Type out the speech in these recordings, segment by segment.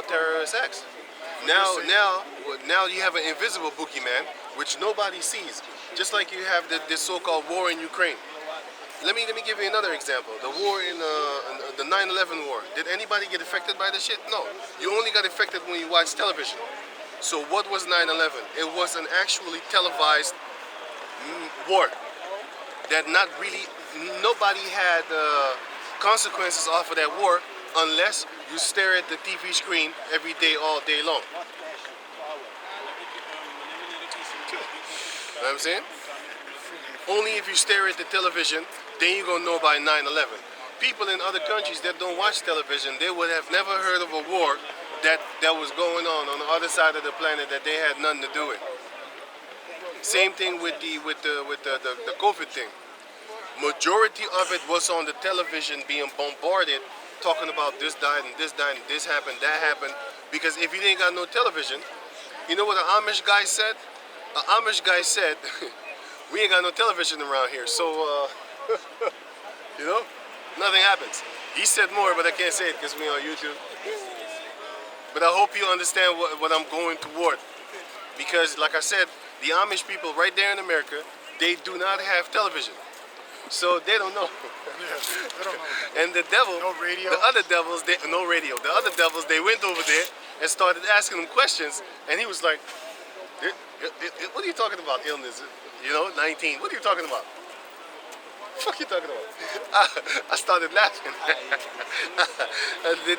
terrorist acts. Now you have an invisible boogeyman, which nobody sees. Just like you have this so-called war in Ukraine. Let me give you another example. The war in the 9/11 war. Did anybody get affected by this shit? No. You only got affected when you watch television. So what was 9/11? It was an actually televised war that not really nobody had consequences off of that war unless you stare at the TV screen every day, all day long. You know what I'm saying? Only if you stare at the television, then you're gonna know by 9/11. People in other countries that don't watch television, they would have never heard of a war that was going on the other side of the planet that they had nothing to do with. Same thing with the COVID thing. Majority of it was on the television being bombarded, talking about this died and this happened, that happened. Because if you didn't got no television, you know what the Amish guy said? The Amish guy said, we ain't got no television around here, so you know, nothing happens. He said more, but I can't say it because we're on YouTube. But I hope you understand what I'm going toward. Because like I said, the Amish people right there in America, they do not have television. So they don't know. Yeah, they don't know. And the devil, no radio. the other devils, no radio. The other devils, they went over there and started asking him questions. And he was like, what are you talking about, illness? You know, 19. What are you talking about? What the fuck are you talking about? I started laughing.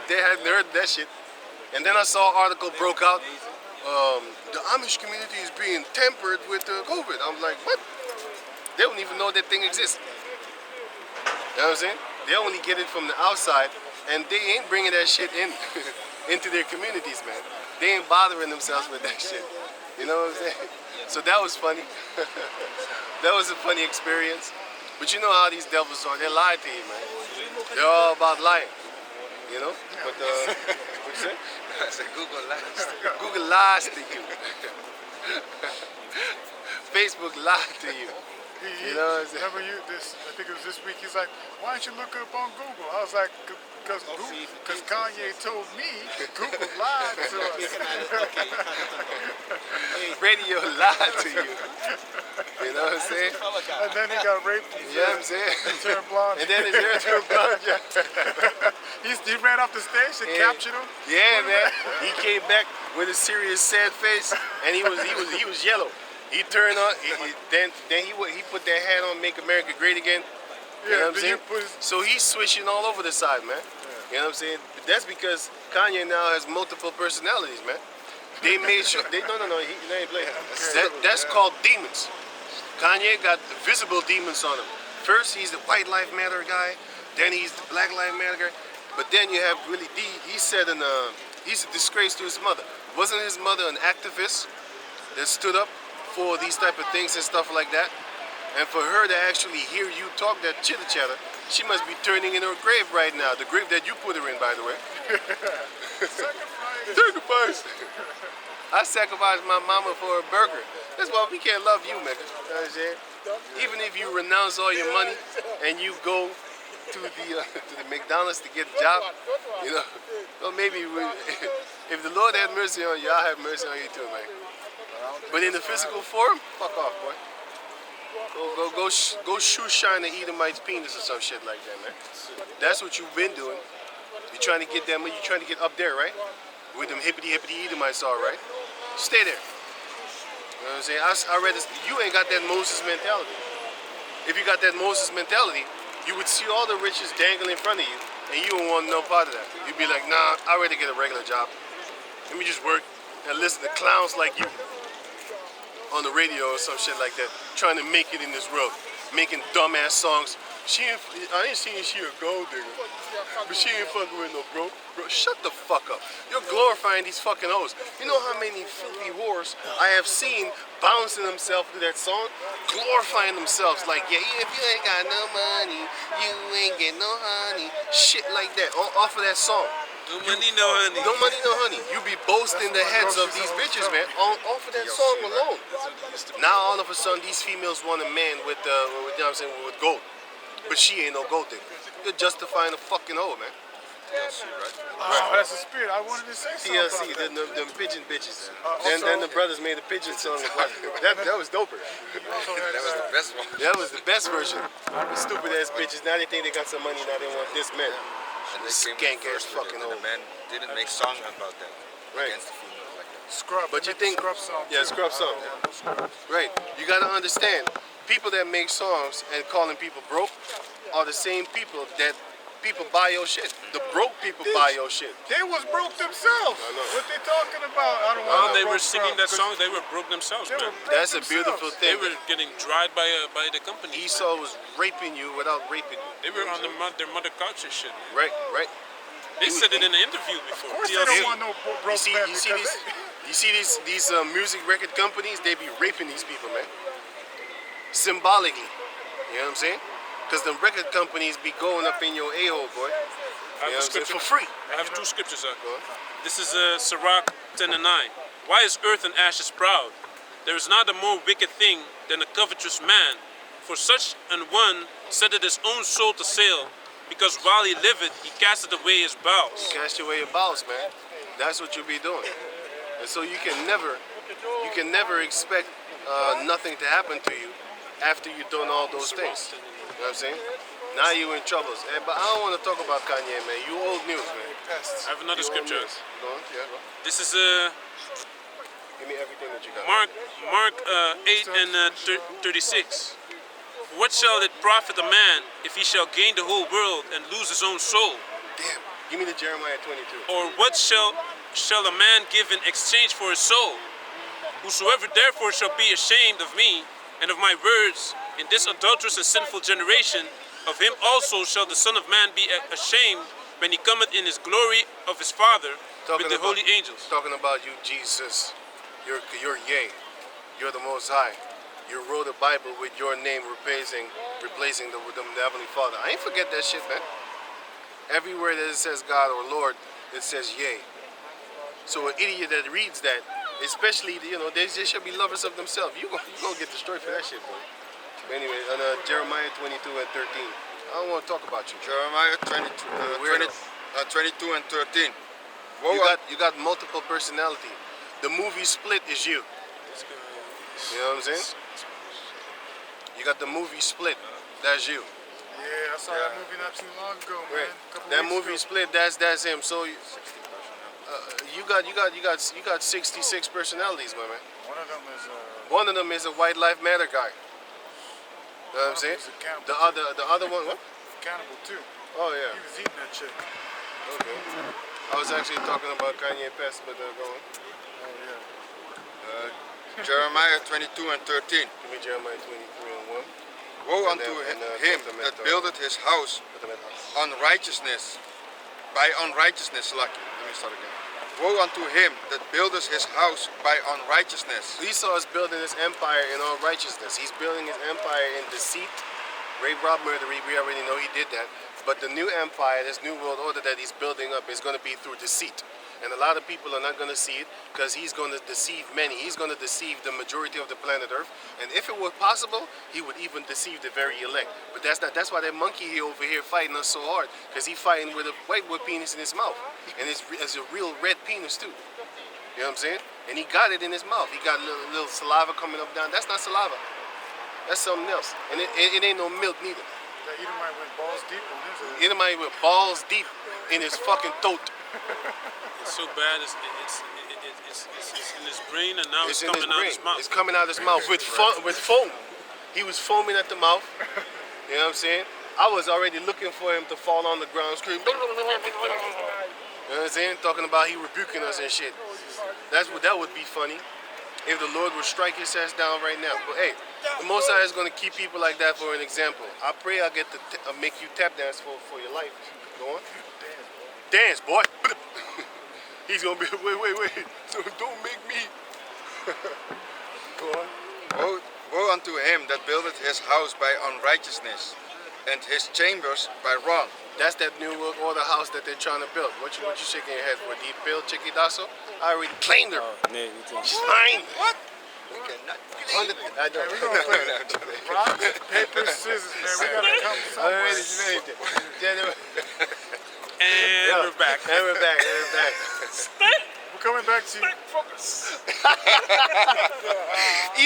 They hadn't heard that shit. And then I saw an article broke out. The Amish community is being tempered with COVID. I'm like, what? They don't even know that thing exists. You know what I'm saying? They only get it from the outside, and they ain't bringing that shit in into their communities, man. They ain't bothering themselves with that shit. You know what I'm saying? So that was funny. That was a funny experience. But you know how these devils are. They lie to you, man. They're all about lying. You know? But what you say? I said Google lies. Google lies to you. Facebook lied to you. You know what I'm saying? Remember I think it was this week, he's like, why don't you look up on Google? I was like, because Kanye told me Google lied to us. Radio lied to you. You know what I'm saying? And then he got raped. You know what I'm saying? He turned blonde. And then his hair turned blonde. He ran off the stage and captured him. Yeah, man. He came back with a serious, sad face, and he was yellow. He turned on. Then he put that hat on, "Make America Great Again." You know what I'm saying? So he's switching all over the side, man. Yeah. You know what I'm saying? That's because Kanye now has multiple personalities, man. They made sure. No. He ain't playing. That's called demons. Kanye got visible demons on him. First, he's the White Lives Matter guy. Then he's the Black Lives Matter guy. But then you have Willie D. He said, he's a disgrace to his mother. Wasn't his mother an activist that stood up for these type of things and stuff like that? And for her to actually hear you talk that chitter chatter, she must be turning in her grave right now. The grave that you put her in, by the way. Sacrifice. I sacrificed my mama for a burger. That's why we can't love you, nigga. You know what I'm saying? Even if you renounce all your money and you go to the McDonald's to get a job, you know, well, maybe if the Lord had mercy on you, I'll have mercy on you too, man. But in the physical form, fuck off, boy. Go shoe shine the Edomite's penis or some shit like that, man. That's what you've been doing. You're trying to get them. You're trying to get up there, right? With them hippity Edomites, all right? Stay there. You know what I'm saying? I read this. You ain't got that Moses mentality. If you got that Moses mentality, you would see all the riches dangling in front of you, and you don't want no part of that. You'd be like, nah, I'd rather get a regular job. Let me just work and listen to clowns like you on the radio or some shit like that, trying to make it in this world, making dumbass songs. I ain't seen she a gold digger, but she ain't fucking with no bro. Shut the fuck up. You're glorifying these fucking hoes. You know how many filthy whores I have seen bouncing themselves to that song, glorifying themselves like, yeah, if you ain't got no money, you ain't get no honey, shit like that, off of that song. No money, no honey. No money, no honey. You be boasting the heads of these bitches, man, off of that song alone. Now all of a sudden these females want a man with you know what I'm saying, with gold. But she ain't no gold digger. You're justifying a fucking hoe, man. TLC, right? Oh, that's a spirit. I wanted to say something TLC, about that. them pigeon bitches. Also- Then the brothers made a pigeon song. That was doper. Also had, That was the best one. That was the best version. The stupid ass bitches. Now they think they got some money. Now they want this man. And they came Skank ass first with fucking it, and old. the man didn't make song about that. Right. Against the female like that. Scrub. But They you make the think- Scrub song yeah, too. Scrub song. Right. You gotta understand, people that make songs and calling people broke are the same people that people buy your shit. The broke people buy your shit. They was broke themselves. I know. What they talking about? I don't While want they no were broke singing that crowd, song, they were broke themselves, 'cause they man. were broke That's a beautiful themselves. They thing. were getting dried by the company. Esau was raping you without raping you. They were on their mother culture shit. Man. Right, right. They said it in an interview before. Of course they TLC. don't want no broke You see, man you see because these, you see these music record companies. They be raping these people, man. Symbolically, you know what I'm saying? Because the record companies be going up in your a-hole, boy. I You have know a what I'm saying? scripture. For free. I have two scriptures. Go on. This is Sirach 10:9. Why is earth and ashes proud? There is not a more wicked thing than a covetous man. For such an one setteth his own soul to sale, because while he liveth, he casteth away his bowels. Cast away your bowels, man. That's what you be doing. And so you can never expect nothing to happen to you after you've done all those things. You know what I'm saying? Now you in troubles. But I don't want to talk about Kanye, man. You old news, man. I have another You old scripture. news. Go on, yeah, go. This is Give me everything that you got. Mark 8 and 36. What shall it profit a man if he shall gain the whole world and lose his own soul? Damn. Give me the Jeremiah 22. Or what shall a man give in exchange for his soul? Whosoever therefore shall be ashamed of me and of my words in this adulterous and sinful generation, of him also shall the Son of Man be ashamed when he cometh in his glory of his Father with the holy angels. Talking about you, Jesus. You're yea. You're the Most High. You wrote a Bible with your name replacing the Heavenly Father. I ain't forget that shit, man. Everywhere that it says God or Lord, it says yea. So an idiot that reads that, especially, they should be lovers of themselves. You gonna get destroyed for that shit, boy. But anyway, on Jeremiah 22 and 13. I don't want to talk about you. Jeremiah 22 and 13. You got multiple personality. The movie Split is you. You know what I'm saying? You got the movie Split. That's you. Yeah, I saw that movie not too long ago, man. Right. A couple That weeks movie ago. Split. That's him. So you got 66 personalities, my man. One of them is One of them is a White Life Matter guy. You know what I'm saying? He's a cannibal. The other one, what? Cannibal too. Oh He yeah. was eating that chick. Okay. I was actually talking about Kanye Pest, but go on. Oh yeah. Jeremiah 22 and 13. Give me Jeremiah 23 and 1. Woe And unto then- and, him put them that at, buildeth his house Put them at house. on righteousness, by unrighteousness, lucky. Let me start again. Woe unto him that buildeth his house by unrighteousness. Esau is building his empire in all righteousness. He's building his empire in deceit, rape, rob, murder. We already know he did that. But the new empire, this new world order that he's building up is going to be through deceit. And a lot of people are not going to see it because he's going to deceive many. He's going to deceive the majority of the planet Earth. And if it were possible, he would even deceive the very elect. But that's not. That's why that monkey here over here fighting us so hard, because he's fighting with a whitewood penis in his mouth, and it's a real red penis too. You know what I'm saying? And he got it in his mouth. He got a little saliva coming up down. That's not saliva. That's something else. And it ain't no milk neither. That Edomite went balls deep in this. Anybody with balls deep in his fucking throat. It's so bad. It's in his brain, and now it's in coming out his mouth. It's coming out his mouth with foam. He was foaming at the mouth. You know what I'm saying? I was already looking for him to fall on the ground, scream. You know what I'm saying? Talking about he rebuking us and shit. That would be funny if the Lord would strike his ass down right now. But hey, the Most High is going to keep people like that for an example. I pray I get to make you tap dance for your life. Go on. Dance, boy. He's going to be, wait. So don't make me. Go on. Woe unto him that buildeth his house by unrighteousness, and his chambers by wrong. That's that new world order house that they're trying to build. What you shaking your head for? Deep build Chiquidazo? I already claimed her. She's mine. What? We cannot. I don't. We're gonna play rock, paper, scissors, man. We gotta come I already somewhere. made it. And Yeah. we're back. And we're back. And we're back. We're coming back to you.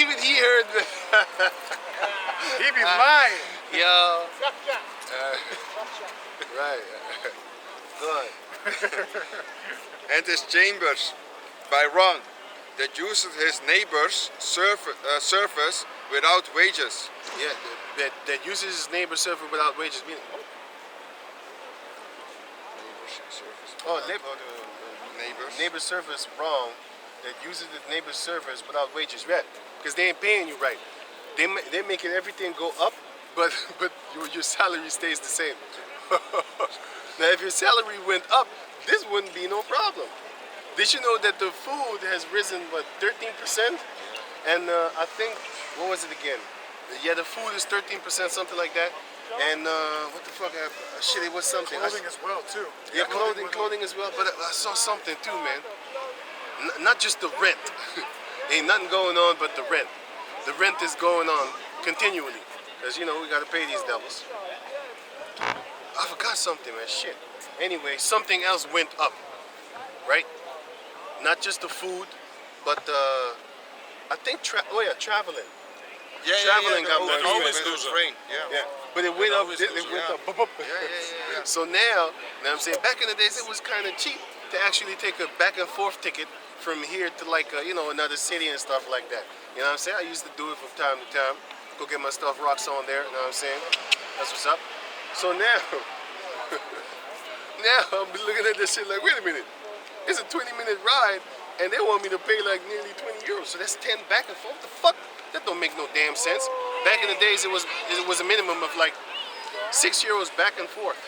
Even he heard the He be lying. yo. Right. Good. And his chambers by Ron that uses his neighbor's service without wages. Yeah, that uses his neighbor's server without wages. Meaning, neighbor's service wrong. That uses the neighbor's service without wages. Right? Because they ain't paying you right. They're making everything go up, but your salary stays the same. Now, if your salary went up, this wouldn't be no problem. Did you know that the food has risen, what, 13%? And I think, what was it again? Yeah, the food is 13%, something like that. And what the fuck? Shit, it was something. Clothing as well too. Yeah, clothing as well. But I saw something too, man. Not just the rent. Ain't nothing going on but the rent. The rent is going on continually. Because, you know, we got to pay these devils. I forgot something, man. Shit. Anyway, something else went up. Right? Not just the food, but I think, traveling. Traveling got more always expensive. goes up. Rain. Yeah. But it went up. always It goes went up. up. Boop, boop. Yeah. So now, you know what I'm saying, back in the days, it was kind of cheap to actually take a back and forth ticket from here to like, you know, another city and stuff like that. You know what I'm saying? I used to do it from time to time. Go get my stuff rocks on there. You know what I'm saying? That's what's up. So now, I'm looking at this shit like, wait a minute. It's a 20-minute ride, and they want me to pay like nearly 20 euros. So that's 10 back and forth. The fuck? That don't make no damn sense. Back in the days, it was a minimum of like 6 euros back and forth.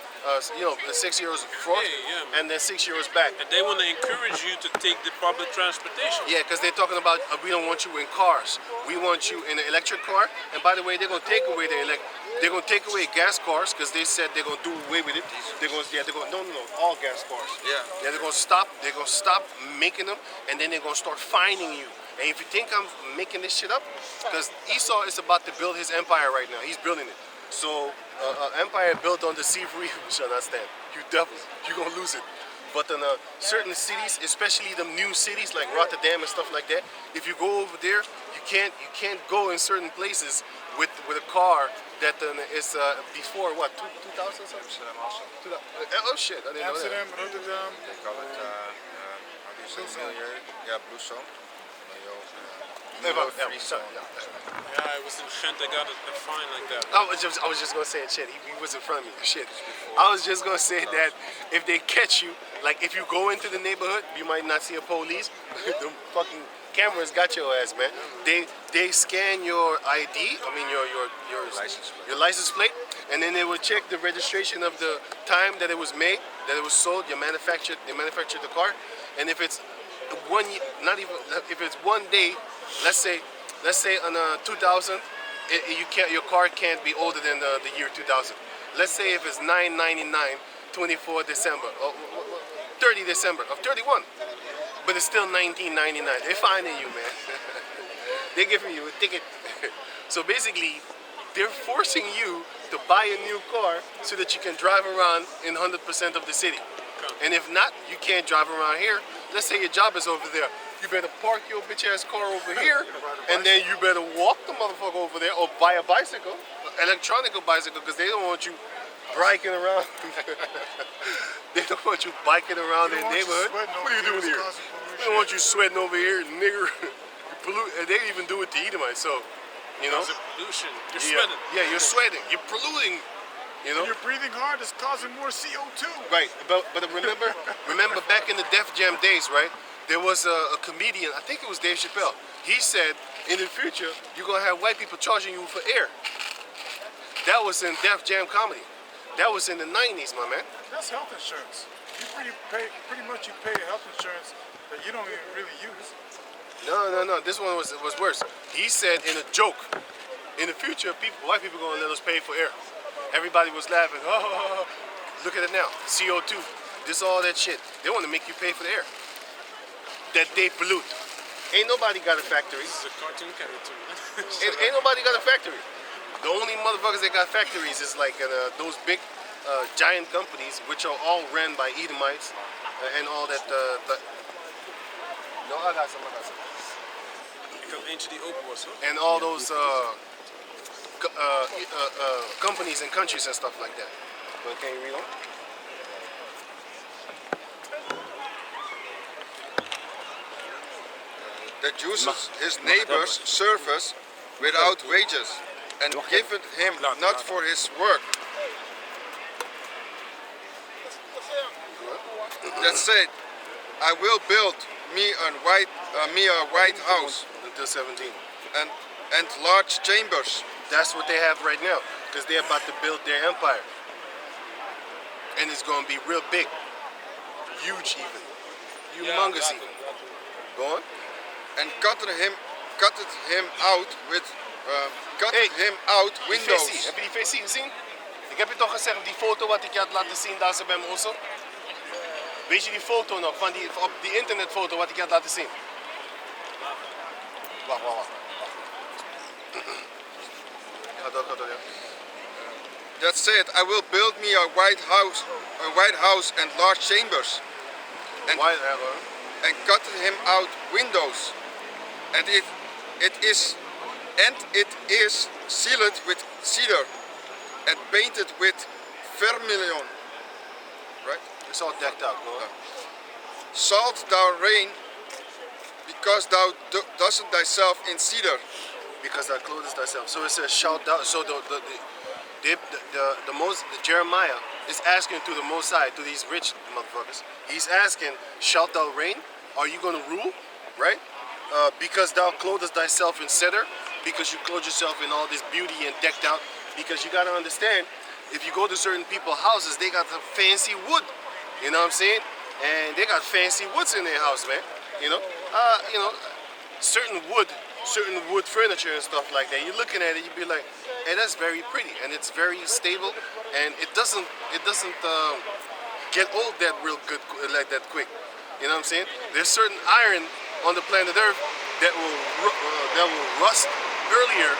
You know, the 6 euros forth, Yeah, man. and then 6 euros back. And they want to encourage you to take the public transportation. Yeah, because they're talking about we don't want you in cars. We want you in an electric car. And by the way, they're gonna take away they're gonna take away gas cars because they said they're gonna do away with it. They're gonna no, all gas cars. Yeah. They're gonna stop making them, and then they're gonna start fining you. And if you think I'm making this shit up, because Esau is about to build his empire right now. He's building it. So empire built on the sea free shall not stand. You devils, you're gonna lose it. But in certain cities, especially the new cities like Rotterdam and stuff like that, if you go over there, you can't go in certain places with a car that is before what 2000 something. Amsterdam also. Oh shit, I didn't know that. Amsterdam, Rotterdam. They call it, how do you say, milieu? Yeah, blue zone. Free zone. Yeah, I was in Ghent, I got a fine like that. I was just gonna say shit. He was in front of me. Shit. I was just gonna say that if they catch you, like if you go into the neighborhood, you might not see a police. The fucking cameras got your ass, man. They scan your ID. I mean your license plate, and then they will check the registration of the time that it was made, that it was sold. They manufactured the car, and if it's if it's 1 day, let's say on 2000, your car can't be older than the year 2000. Let's say if it's 9/99, 24 December, or 30 December of 31, but it's still 1999. They're finding you, man. They're giving you a ticket. So basically, they're forcing you to buy a new car so that you can drive around in 100% of the city. And if not, you can't drive around here. Let's say your job is over there. You better park your bitch ass car over here, and then you better walk the motherfucker over there, or buy a bicycle, electronic bicycle, because they don't want you biking around. They don't want you biking around their neighborhood. What are you doing here? They don't want you sweating over here, nigger. You pollute, and they even do it to Edomites. So, you know. It's a pollution. You're sweating. Yeah, you're sweating. You're polluting. You know. You're breathing hard. It's causing more CO2. Right, but remember back in the Def Jam days, right? There was a comedian, I think it was Dave Chappelle. He said, in the future, you're gonna have white people charging you for air. That was in Def Jam comedy. That was in the 90s, my man. That's health insurance. You pretty much you pay health insurance that you don't even really use. No. This one was worse. He said in a joke, in the future, white people gonna let us pay for air. Everybody was laughing. Oh, look at it now. CO2. This all that shit. They want to make you pay for the air that they pollute. Ain't nobody got a factory. This is a cartoon character. Ain't nobody got a factory. The only motherfuckers that got factories is like those big giant companies, which are all ran by Edomites and all that. No, I got some. Ik heb eentje die open was, hoor. And all those companies and countries and stuff like that. But can you read on? That uses his neighbor's service without wages, and given him not for his work. That said, I will build me a white house Until 17. and large chambers. That's what they have right now, because they're about to build their empire. And it's going to be real big. Huge even. Humongous even. Go on. And cutted him out with Die windows. VC. Heb je die VC gezien? Ik heb je toch gezegd op die foto wat ik je had laten zien daar zo bij me also? Weet je die foto nog, van op die internetfoto wat ik je had laten zien? Wacht. Ga door, ja. That said, I will build me a white house and large chambers, and cut him out windows, and it is sealed with cedar and painted with vermilion. Right? It's all decked out, no? Salt thou rain, because thou doesn't thyself in cedar. Because thou clothest thyself. So it says shout out. So Jeremiah is asking to the Most High, to these rich motherfuckers. He's asking, shalt thou reign? Are you going to rule? Right? Because thou clothest thyself in cedar, because you clothe yourself in all this beauty and decked out. Because you got to understand, if you go to certain people's houses, they got the fancy wood. You know what I'm saying? And they got fancy woods in their house, man. You know, certain wood furniture and stuff like that. You're looking at it, you'd be like, hey, that's very pretty, and it's very stable, and it doesn't get old that real good like that quick. You know what I'm saying? There's certain iron on the planet Earth that will rust earlier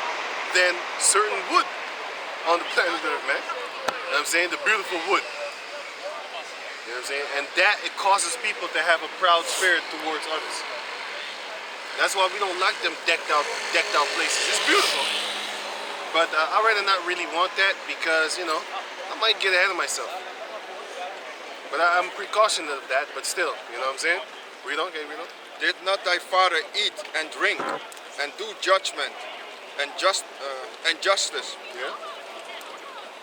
than certain wood on the planet Earth, man. You know what I'm saying? The beautiful wood. You know what I'm saying? And that, it causes people to have a proud spirit towards others. That's why we don't like them decked out places. It's beautiful, but I'd rather not really want that because, you know, I might get ahead of myself. But I'm precautionate of that, but still, you know what I'm saying? Read on, okay, read on. Did not thy father eat and drink and do judgment and justice? Yeah.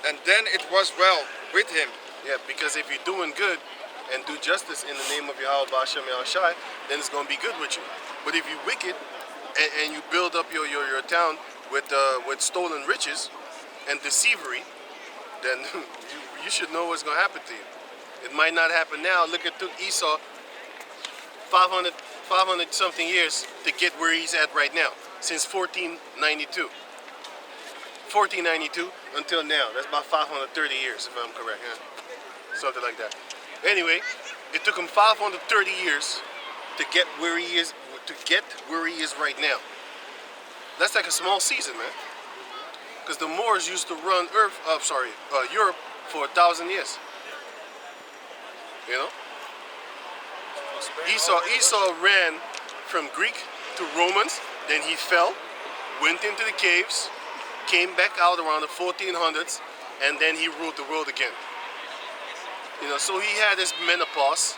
And then it was well with him. Yeah, because if you're doing good and do justice in the name of Yahweh Ba'ashem Yahushai, then it's going to be good with you. But if you're wicked and you build up your town with stolen riches and deceivery, then you should know what's going to happen to you. It might not happen now. Look, it took Esau 500 something years to get where he's at right now, since 1492. 1492 until now. That's about 530 years, if I'm correct. Yeah? Something like that. Anyway, it took him 530 years to get where he is. Right now. That's like a small season, man. Because the Moors used to run Europe for 1,000 years. You know? Esau ran from Greek to Romans, then he fell, went into the caves, came back out around the 1400s, and then he ruled the world again. You know, so he had his menopause.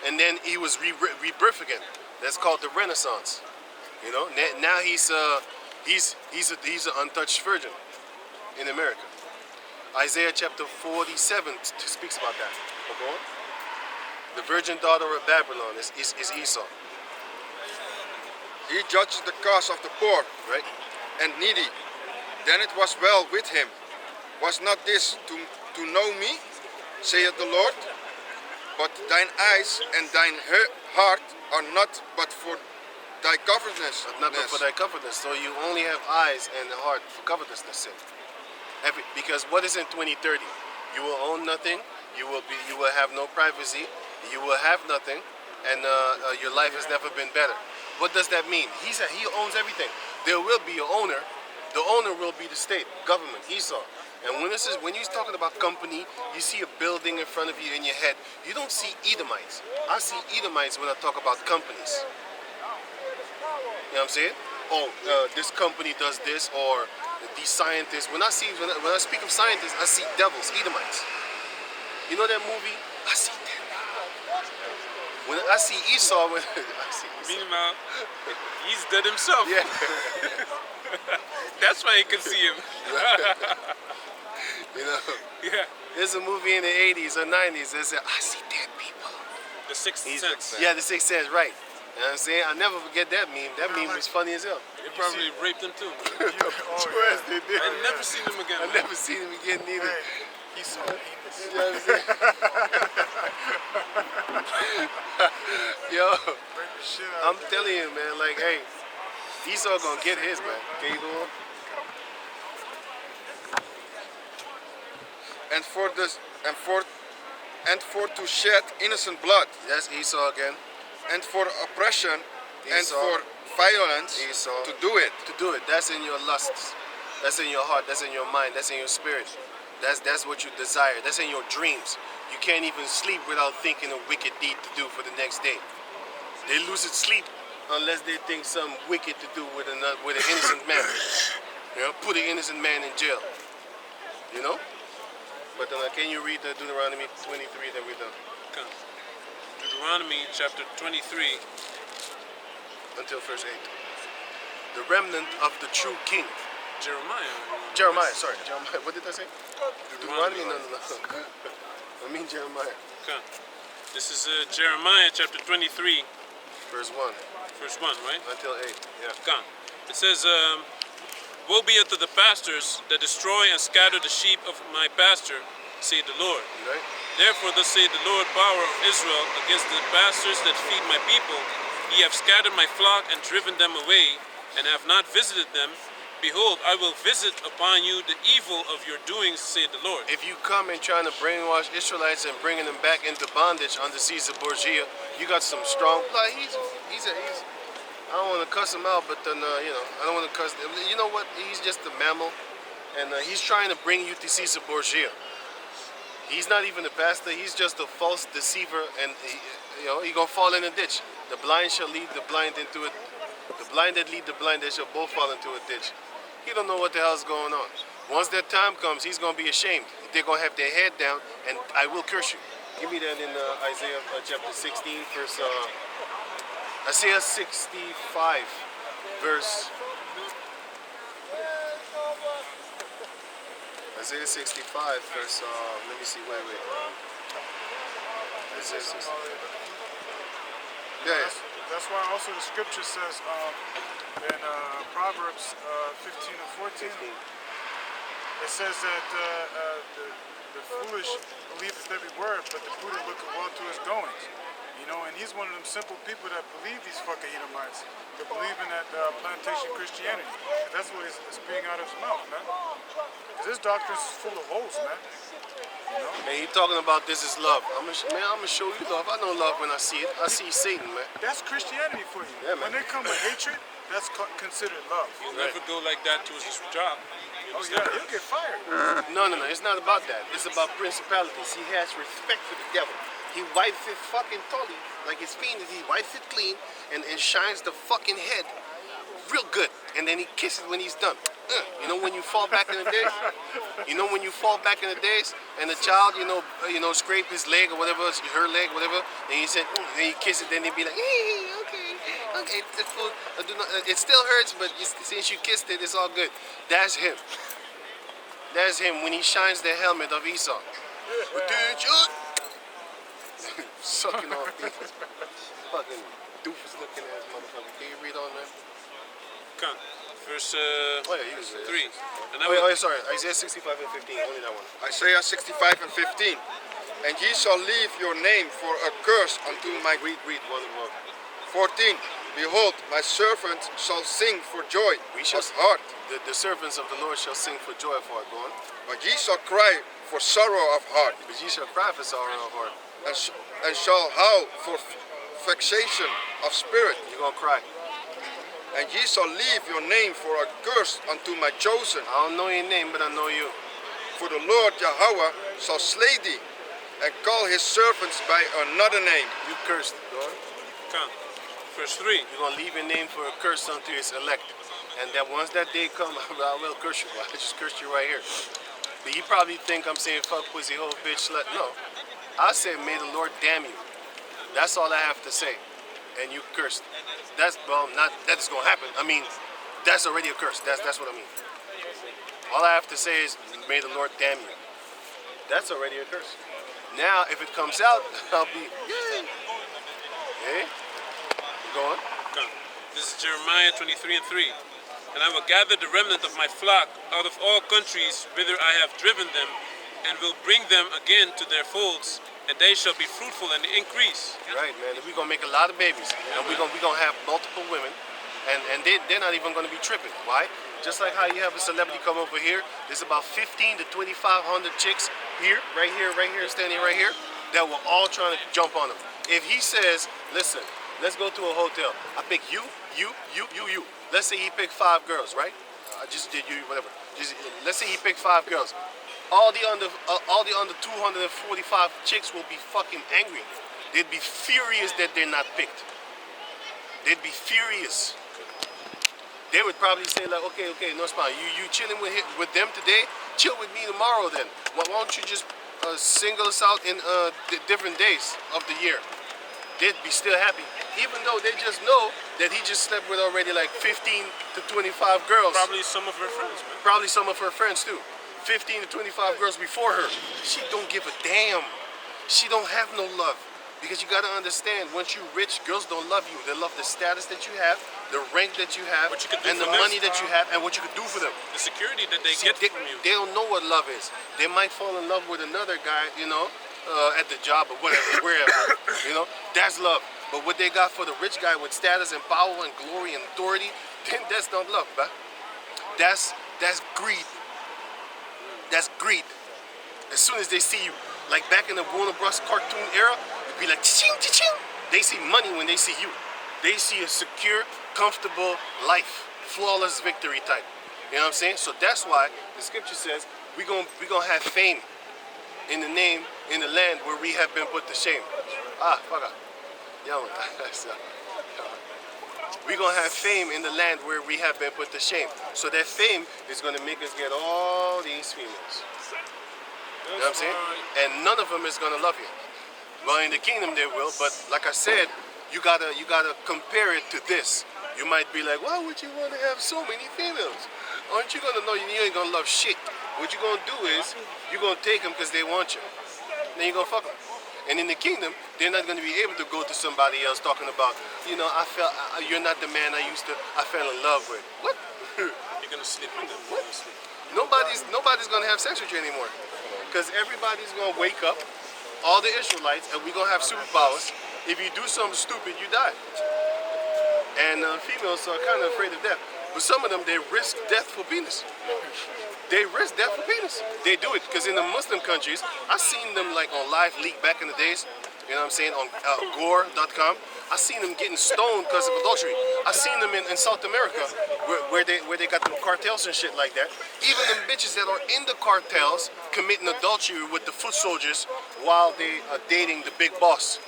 And then he was rebirth again. That's called the Renaissance. You know, now he's an untouched virgin in America. Isaiah chapter 47 speaks about that. Okay? The virgin daughter of Babylon is Esau. He judges the cause of the poor, right, and needy. Then it was well with him. Was not this to know me, saith the Lord? But thine eyes and thine heart are not but for thy covetousness. Not but for thy covetousness. So you only have eyes and a heart for covetousness. Because what is in 2030? You will own nothing. You will have no privacy. You will have nothing, and your life has never been better. What does that mean? He owns everything. There will be an owner. The owner will be the state, government, Esau. And when he's talking about company, you see a building in front of you in your head. You don't see Edomites. I see Edomites when I talk about companies. You know what I'm saying? Oh, this company does this, or these scientists. When I speak of scientists, I see devils, Edomites. You know that movie? I see that. When I see Esau, I see Esau. Meanwhile, he's dead himself. Yeah. That's why he can see him. You know, Yeah. there's a movie in the 80s or 90s that said, I see dead people. The Sixth Sense. Yeah, the Sixth Sense, right. You know what I'm saying? I'll never forget that meme. That meme was funny as hell. They probably raped him too. Yes, they did. I never seen him again. I man. never seen him again neither. Hey, he saw penis. You know what I'm saying? Yo, Rape the shit out I'm of him. telling you, man, like, hey, Esau gonna get his, man. Can you go on? and for to shed innocent blood, That's Esau again. and for oppression, and Esau. for violence, Esau. to do it. To do it, that's in your lusts. That's in your heart. That's in your mind. That's in your spirit. That's what you desire. That's in your dreams. You can't even sleep without thinking a wicked deed to do for the next day. They lose its sleep unless they think something wicked to do with an innocent man. You know, put an innocent man in jail. You know? But can you read Deuteronomy 23, then we're done. Okay. Deuteronomy chapter 23. Until verse 8. The remnant of the true king. Jeremiah. Sorry. Jeremiah. What did I say? Deuteronomy? No. I mean Jeremiah. Okay. This is Jeremiah chapter 23, Verse 1 verse 1, right? until 8. Yeah. Okay. It says, woe be unto the pastors that destroy and scatter the sheep of my pasture, saith the Lord. Right? Therefore thus saith the Lord power of Israel against the pastors that feed my people. Ye have scattered my flock and driven them away, and have not visited them. Behold, I will visit upon you the evil of your doings, saith the Lord. If you come and trying to brainwash Israelites and bringing them back into bondage under Caesar Borgia, you got some strong. Like he's I don't want to cuss him out, but then I don't want to cuss. You know what? He's just a mammal, and he's trying to bring you to Caesar Borgia. He's not even a pastor. He's just a false deceiver, and he gonna fall in a ditch. The blind shall lead the blind into it. The blind that lead the blind, they shall both fall into a ditch. He don't know what the hell's going on. Once that time comes, he's gonna be ashamed. They're gonna have their head down, and I will curse you. Give me that in Isaiah chapter 16, verse. Isaiah 65, verse. Isaiah 65, verse. Let me see. Wait. Isaiah 65. Yeah. That's why also the scripture says in Proverbs 15 and 14, it says that the foolish believeth every word, but the prudent looketh well to his goings. You know, and he's one of them simple people that believe these fucking Edomites. They believe in that plantation Christianity. And that's what is spewing out of his mouth, man. Because his doctrine is full of holes, man. You know? Man, he talking about this is love. I'm gonna show you love. I know love when I see it. I see Satan, man. That's Christianity for you. Yeah, man. When they come with hatred, that's considered love. You'll never go like that to his job. Oh yeah, he'll get fired. No. It's not about that. It's about principalities. He has respect for the devil. He wipes it fucking totally, like his penis. He wipes it clean and shines the fucking head real good. And then he kisses when he's done. You know when you fall back in the days? You know when you fall back in the days and the child, scrape his leg or whatever, her leg, whatever, and he said, then he kiss it, then they be like, hey, okay, it still hurts, but since you kissed it, it's all good. That's him. That's him when he shines the helmet of Esau. Attention! Sucking off these fucking doofus looking ass motherfucker. Can you read on, man? Okay. Verse you can say 3. And I Oh, will, sorry. Isaiah 65 and 15. Only that one. Isaiah 65 and 15. And ye shall leave your name for a curse unto my Read one more. 14. Behold, my servant shall sing for joy We shall of heart, the servants of the Lord shall sing for joy for it. Go on. but ye shall cry for sorrow of heart, But ye shall cry for sorrow of heart. and shall howl for vexation of spirit. You're gonna cry. And ye shall leave your name for a curse unto my chosen. I don't know your name, but I know you. for the Lord Yahweh shall slay thee, and call his servants by another name. You cursed, Lord. Come. Verse 3. You're going to leave your name for a curse unto his elect. And that once that day come, I will curse you. I just cursed you right here. But you probably think I'm saying fuck, pussy, hoe, bitch, slut. No. I said, may the Lord damn you. That's all I have to say. And you cursed. That's, well, not that is going to happen. I mean, that's already a curse. That's what I mean. All I have to say is, may the Lord damn you. That's already a curse. Now, if it comes out, I'll be, yay. Okay? Go on. Come. This is Jeremiah 23:3. And I will gather the remnant of my flock out of all countries whither I have driven them, and will bring them again to their folds, and they shall be fruitful and increase. Right, man. We're going to make a lot of babies. And we're gonna have multiple women. And they're not even going to be tripping. Why? Just like how you have a celebrity come over here, there's about 15 to 2,500 chicks here, standing right here, that will all trying to jump on him. If he says, listen, let's go to a hotel. I pick you. Let's say he picked 5 girls, right? I just did you, whatever. Let's say he picked 5 girls. All the under 245 chicks will be fucking angry. They'd be furious that they're not picked. They'd be furious. They would probably say like, okay, no spine. You chilling with them today? Chill with me tomorrow then. Why don't you just single us out in different days of the year? They'd be still happy, even though they just know that he just slept with already like 15 to 25 girls. Probably some of her friends, man. Probably some of her friends too. 15 to 25 girls before her. She don't give a damn. She don't have no love. Because you gotta understand, once you're rich, girls don't love you. They love the status that you have, the rank that you have, What you could do and the for them. money that you have, and what you could do for them. The security that they See, get from you. they don't know what love is. They might fall in love with another guy, you know, at the job or whatever, wherever, you know. That's love. But what they got for the rich guy with status and power and glory and authority, then that's not love, bruh. That's greed. That's greed. As soon as they see you, like back in the Warner Bros. Cartoon era, it'd be like ching ching. They see money when they see you. They see a secure, comfortable life, flawless victory type. You know what I'm saying? So that's why the scripture says we're gonna have fame in the name, in the land where we have been put to shame. Fuck up. Yo, we're gonna have fame in the land where we have been put to shame. So that fame is gonna make us get all these females. You know what I'm saying? And none of them is gonna love you. Well, in the kingdom they will, but like I said, you gotta compare it to this. You might be like, why would you want to have so many females? Aren't you gonna know you ain't gonna love shit? What you're gonna do is you're gonna take them because they want you. Then you're gonna fuck them. And in the kingdom, they're not gonna be able to go to somebody else talking about, you know, you're not the man I fell in love with. What? You're gonna sleep with them. What? Nobody's gonna have sex with you anymore. Because everybody's gonna wake up, all the Israelites, and we're gonna have superpowers. If you do something stupid, you die. And females are kind of afraid of death. But some of them, they risk death for penis. They risk death for penis. They do it because in the Muslim countries, I've seen them like on live leak back in the days. You know what I'm saying? On gore.com. I seen them getting stoned because of adultery. I seen them in South America where they got them cartels and shit like that. Even them bitches that are in the cartels committing adultery with the foot soldiers while they are dating the big boss.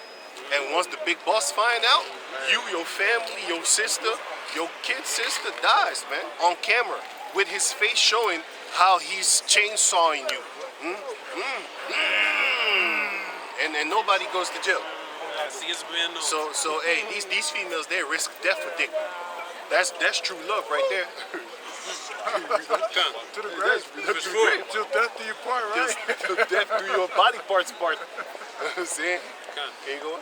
And once the big boss find out, you, your family, your sister, your kid sister dies, man, on camera with his face showing how he's chainsawing you. And nobody goes to jail. So hey, these females, they risk death for dick. That's true love right there. To the grave. Till death do you part, right? Till death do your body parts part. You know what I'm saying? Can you go on?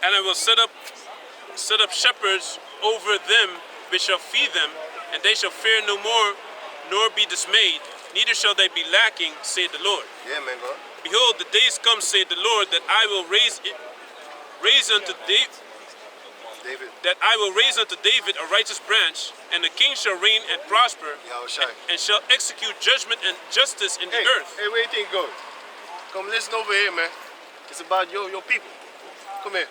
And I will set up shepherds over them which shall feed them, and they shall fear no more, nor be dismayed, neither shall they be lacking, saith the Lord. Yeah, man, go on. Behold, the days come, saith the Lord, that I will raise unto David, a righteous branch, and the king shall reign and prosper, and shall execute judgment and justice in the earth. Hey, where you think goes? Come listen over here, man. It's about your people. Come here.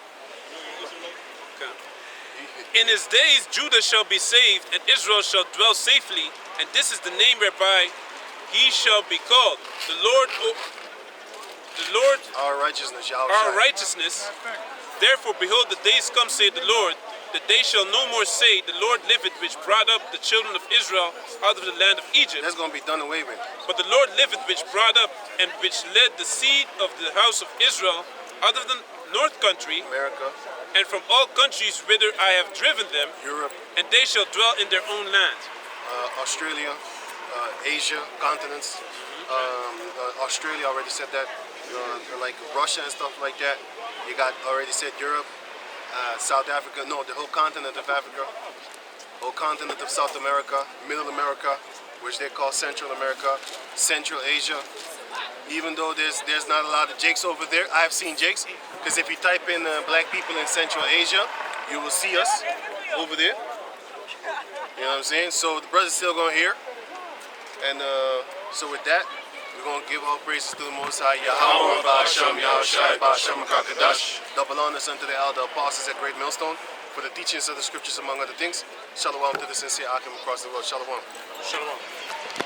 In his days Judah shall be saved, and Israel shall dwell safely, and this is the name whereby he shall be called the Lord, the Lord Our righteousness, Yahweh. our righteousness. Therefore, behold, the days come, saith the Lord, that they shall no more say, the Lord liveth, which brought up the children of Israel out of the land of Egypt. That's going to be done away with. But the Lord liveth, which brought up and which led the seed of the house of Israel out of the north country, America, and from all countries whither I have driven them, Europe, and they shall dwell in their own land. Australia, Asia, continents. Australia, already said that. Like Russia and stuff like that. You got already said Europe, South Africa. No, the whole continent of Africa, whole continent of South America, Middle America, which they call Central America, Central Asia. Even though there's not a lot of Jakes over there, I've seen Jakes. Because if you type in black people in Central Asia, you will see us over there. You know what I'm saying? So the brother's still going to hear. And so with that, we're going to give all praises to the Most High Yahweh, Ba'ashem, Yahushai, Ba'ashem, Kakadash. Double honors unto the elder apostles at Great Millstone for the teachings of the scriptures, among other things. Shalom to the sincere Akim across the world. Shalom. Shalom.